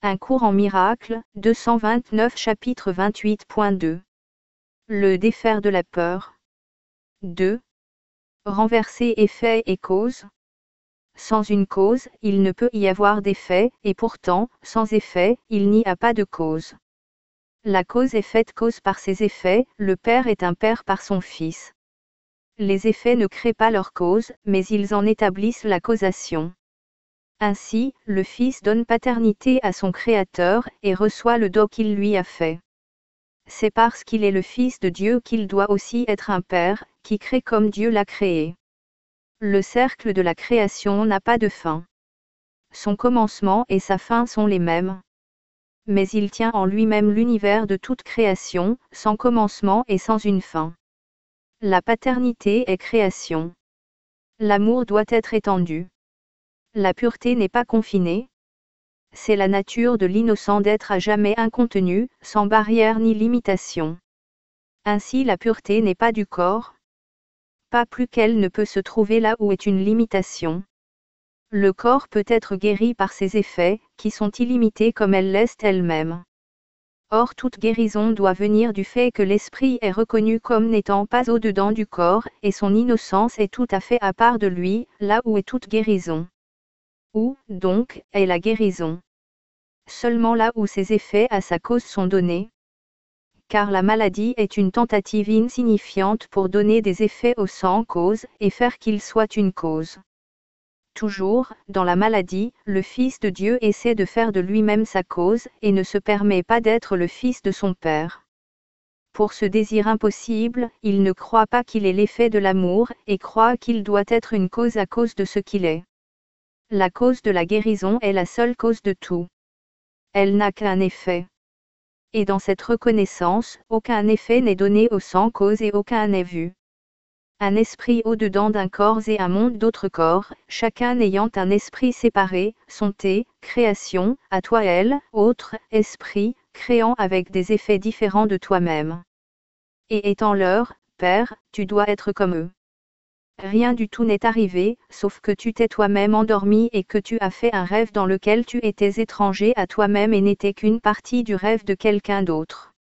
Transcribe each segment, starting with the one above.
Un cours en miracle, 229 chapitre 28.2. Le défaire de la peur. 2. Renverser effet et cause. Sans une cause, il ne peut y avoir d'effet, et pourtant, sans effet, il n'y a pas de cause. La cause est faite cause par ses effets, le Père est un Père par son Fils. Les effets ne créent pas leur cause, mais ils en établissent la causation. Ainsi, le Fils donne paternité à son Créateur, et reçoit le don qu'il lui a fait. C'est parce qu'il est le Fils de Dieu qu'il doit aussi être un Père, qui crée comme Dieu l'a créé. Le cercle de la création n'a pas de fin. Son commencement et sa fin sont les mêmes. Mais il tient en lui-même l'univers de toute création, sans commencement et sans une fin. La paternité est création. L'amour doit être étendu. La pureté n'est pas confinée. C'est la nature de l'innocent d'être à jamais incontenu, sans barrière ni limitation. Ainsi la pureté n'est pas du corps. Pas plus qu'elle ne peut se trouver là où est une limitation. Le corps peut être guéri par ses effets, qui sont illimités comme elle l'est elle-même. Or toute guérison doit venir du fait que l'esprit est reconnu comme n'étant pas au-dedans du corps, et son innocence est tout à fait à part de lui, là où est toute guérison. Où, donc, est la guérison? Seulement là où ses effets à sa cause sont donnés. Car la maladie est une tentative insignifiante pour donner des effets au sans cause, et faire qu'il soit une cause. Toujours, dans la maladie, le Fils de Dieu essaie de faire de lui-même sa cause, et ne se permet pas d'être le Fils de son Père. Pour ce désir impossible, il ne croit pas qu'il est l'effet de l'amour, et croit qu'il doit être une cause à cause de ce qu'il est. La cause de la guérison est la seule cause de tout. Elle n'a qu'un effet. Et dans cette reconnaissance, aucun effet n'est donné au sans cause et aucun n'est vu. Un esprit au-dedans d'un corps et un monde d'autres corps, chacun ayant un esprit séparé, sont tes créations, à toi elle, autre esprit, créant avec des effets différents de toi-même. Et étant leur Père, tu dois être comme eux. Rien du tout n'est arrivé, sauf que tu t'es toi-même endormi et que tu as fait un rêve dans lequel tu étais étranger à toi-même et n'étais qu'une partie du rêve de quelqu'un d'autre.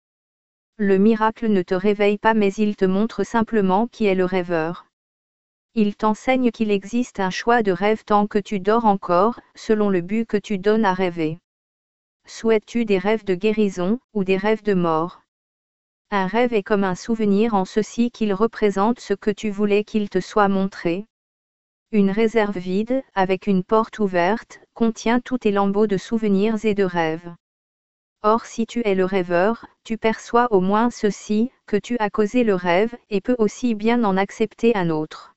Le miracle ne te réveille pas mais il te montre simplement qui est le rêveur. Il t'enseigne qu'il existe un choix de rêve tant que tu dors encore, selon le but que tu donnes à rêver. Souhaites-tu des rêves de guérison, ou des rêves de mort? Un rêve est comme un souvenir en ceci qu'il représente ce que tu voulais qu'il te soit montré. Une réserve vide, avec une porte ouverte, contient tous tes lambeaux de souvenirs et de rêves. Or si tu es le rêveur, tu perçois au moins ceci, que tu as causé le rêve, et peux aussi bien en accepter un autre.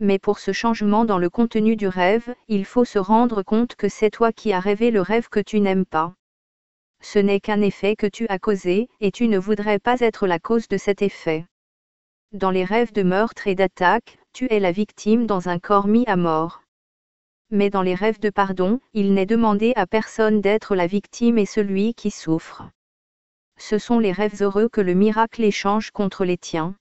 Mais pour ce changement dans le contenu du rêve, il faut se rendre compte que c'est toi qui as rêvé le rêve que tu n'aimes pas. Ce n'est qu'un effet que tu as causé, et tu ne voudrais pas être la cause de cet effet. Dans les rêves de meurtre et d'attaque, tu es la victime dans un corps mis à mort. Mais dans les rêves de pardon, il n'est demandé à personne d'être la victime et celui qui souffre. Ce sont les rêves heureux que le miracle échange contre les tiens.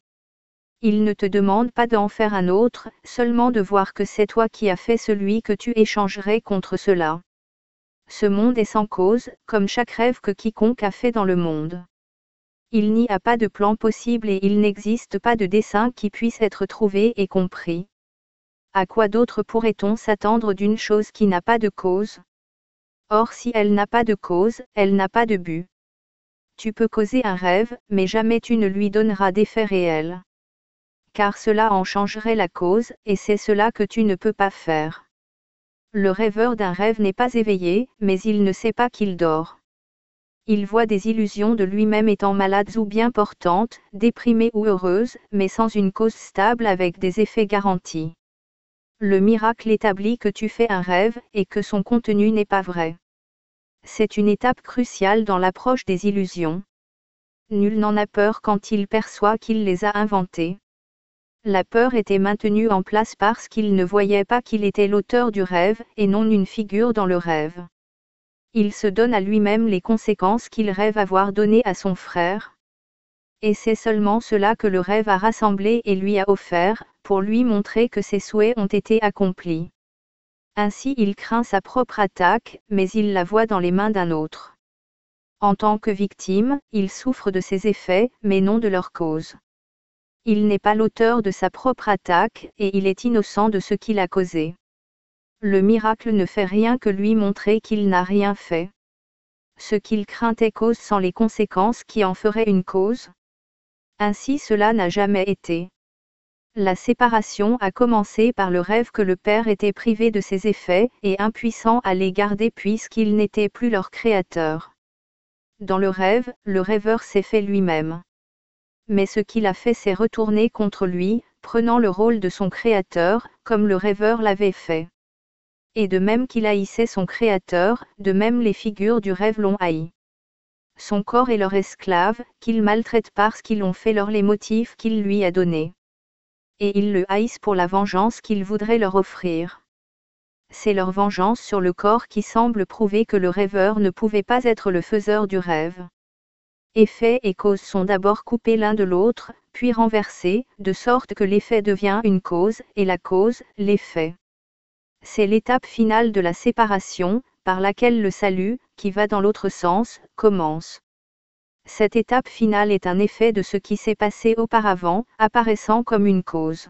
Il ne te demande pas d'en faire un autre, seulement de voir que c'est toi qui as fait celui que tu échangerais contre cela. Ce monde est sans cause, comme chaque rêve que quiconque a fait dans le monde. Il n'y a pas de plan possible et il n'existe pas de dessein qui puisse être trouvé et compris. À quoi d'autre pourrait-on s'attendre d'une chose qui n'a pas de cause? Or si elle n'a pas de cause, elle n'a pas de but. Tu peux causer un rêve, mais jamais tu ne lui donneras d'effet réel. Car cela en changerait la cause, et c'est cela que tu ne peux pas faire. Le rêveur d'un rêve n'est pas éveillé, mais il ne sait pas qu'il dort. Il voit des illusions de lui-même étant malades ou bien portantes, déprimées ou heureuses, mais sans une cause stable avec des effets garantis. Le miracle établit que tu fais un rêve, et que son contenu n'est pas vrai. C'est une étape cruciale dans l'approche des illusions. Nul n'en a peur quand il perçoit qu'il les a inventées. La peur était maintenue en place parce qu'il ne voyait pas qu'il était l'auteur du rêve, et non une figure dans le rêve. Il se donne à lui-même les conséquences qu'il rêve avoir données à son frère. Et c'est seulement cela que le rêve a rassemblé et lui a offert, pour lui montrer que ses souhaits ont été accomplis. Ainsi il craint sa propre attaque, mais il la voit dans les mains d'un autre. En tant que victime, il souffre de ses effets, mais non de leur cause. Il n'est pas l'auteur de sa propre attaque, et il est innocent de ce qu'il a causé. Le miracle ne fait rien que lui montrer qu'il n'a rien fait. Ce qu'il craint est cause sans les conséquences qui en feraient une cause. Ainsi cela n'a jamais été. La séparation a commencé par le rêve que le Père était privé de ses effets et impuissant à les garder puisqu'il n'était plus leur créateur. Dans le rêveur s'est fait lui-même. Mais ce qu'il a fait s'est retourné contre lui, prenant le rôle de son créateur, comme le rêveur l'avait fait. Et de même qu'il haïssait son créateur, de même les figures du rêve l'ont haï. Son corps est leur esclave, qu'il maltraite parce qu'ils ont fait leur les motifs qu'il lui a donnés. Et ils le haïssent pour la vengeance qu'il voudrait leur offrir. C'est leur vengeance sur le corps qui semble prouver que le rêveur ne pouvait pas être le faiseur du rêve. Effet et cause sont d'abord coupés l'un de l'autre, puis renversés, de sorte que l'effet devient une cause, et la cause, l'effet. C'est l'étape finale de la séparation, par laquelle le salut, qui va dans l'autre sens, commence. Cette étape finale est un effet de ce qui s'est passé auparavant, apparaissant comme une cause.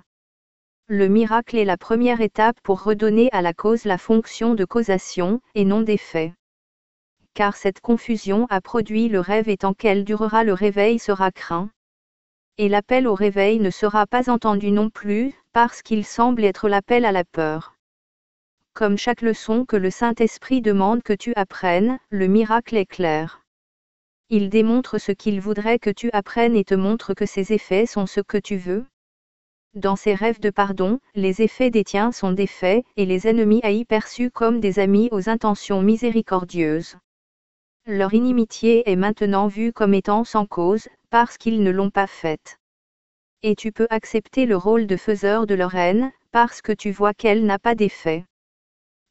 Le miracle est la première étape pour redonner à la cause la fonction de causation, et non d'effet. Car cette confusion a produit le rêve et tant qu'elle durera le réveil sera craint. Et l'appel au réveil ne sera pas entendu non plus, parce qu'il semble être l'appel à la peur. Comme chaque leçon que le Saint-Esprit demande que tu apprennes, le miracle est clair. Il démontre ce qu'il voudrait que tu apprennes et te montre que ses effets sont ce que tu veux. Dans ses rêves de pardon, les effets des tiens sont des faits, et les ennemis haïs perçus comme des amis aux intentions miséricordieuses. Leur inimitié est maintenant vue comme étant sans cause, parce qu'ils ne l'ont pas faite. Et tu peux accepter le rôle de faiseur de leur haine, parce que tu vois qu'elle n'a pas d'effet.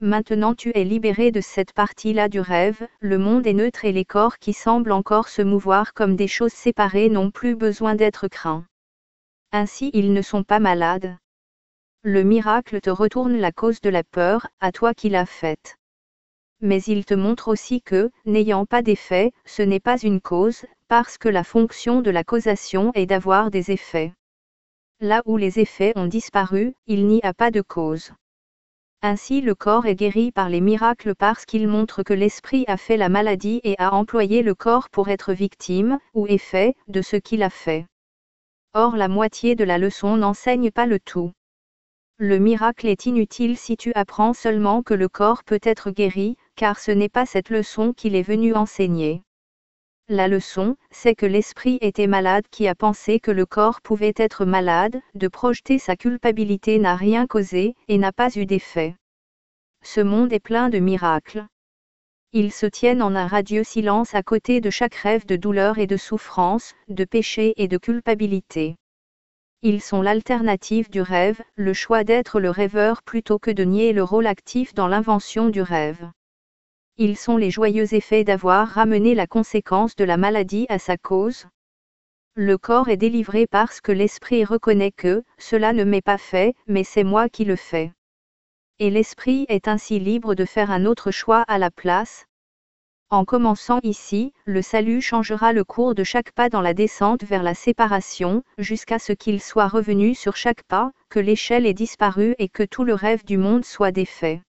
Maintenant tu es libéré de cette partie-là du rêve, le monde est neutre et les corps qui semblent encore se mouvoir comme des choses séparées n'ont plus besoin d'être craints. Ainsi ils ne sont pas malades. Le miracle te retourne la cause de la peur, à toi qui l'as faite. Mais il te montre aussi que, n'ayant pas d'effet, ce n'est pas une cause, parce que la fonction de la causation est d'avoir des effets. Là où les effets ont disparu, il n'y a pas de cause. Ainsi le corps est guéri par les miracles parce qu'il montre que l'esprit a fait la maladie et a employé le corps pour être victime, ou effet, de ce qu'il a fait. Or la moitié de la leçon n'enseigne pas le tout. Le miracle est inutile si tu apprends seulement que le corps peut être guéri, car ce n'est pas cette leçon qu'il est venu enseigner. La leçon, c'est que l'esprit était malade qui a pensé que le corps pouvait être malade, de projeter sa culpabilité n'a rien causé, et n'a pas eu d'effet. Ce monde est plein de miracles. Ils se tiennent en un radieux silence à côté de chaque rêve de douleur et de souffrance, de péché et de culpabilité. Ils sont l'alternative du rêve, le choix d'être le rêveur plutôt que de nier le rôle actif dans l'invention du rêve. Ils sont les joyeux effets d'avoir ramené la conséquence de la maladie à sa cause. Le corps est délivré parce que l'esprit reconnaît que, cela ne m'est pas fait, mais c'est moi qui le fais. Et l'esprit est ainsi libre de faire un autre choix à la place. En commençant ici, le salut changera le cours de chaque pas dans la descente vers la séparation, jusqu'à ce qu'il soit revenu sur chaque pas, que l'échelle ait disparu et que tout le rêve du monde soit défait.